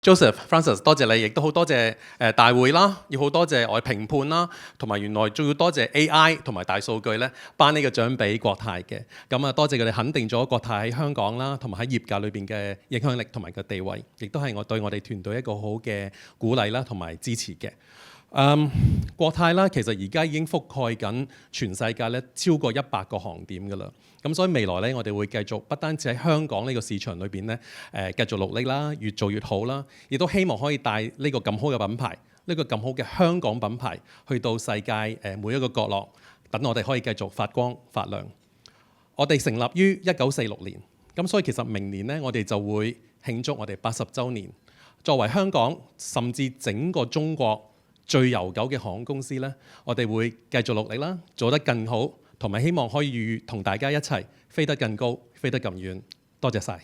Joseph Francis， 多謝你，亦都好多謝大會啦，要好多謝我哋評判啦，同埋原來仲要多謝 AI 同埋大數據咧頒呢個獎俾國泰嘅。咁啊，多謝佢哋肯定咗國泰喺香港啦，同埋喺業界裏邊嘅影響力同埋個地位，亦都係我對我哋團隊一個好嘅鼓勵啦，同埋支持嘅。國泰啦，其實而家已經覆蓋緊全世界咧超過100個航點㗎啦。咁所以未來咧，我哋會繼續不單止喺香港呢個市場裏邊咧，繼續努力啦，越做越好啦，亦都希望可以帶呢個咁好嘅品牌，呢個咁好嘅香港品牌去到世界每一個角落，等我哋可以繼續發光發亮。我哋成立於1946年，咁所以其實明年咧，我哋就會慶祝我哋80週年。作為香港甚至整個中國最悠久嘅航空公司咧，我哋會繼續努力啦，做得更好，同埋希望可以同大家一齊飛得更高，飛得更遠。多謝晒。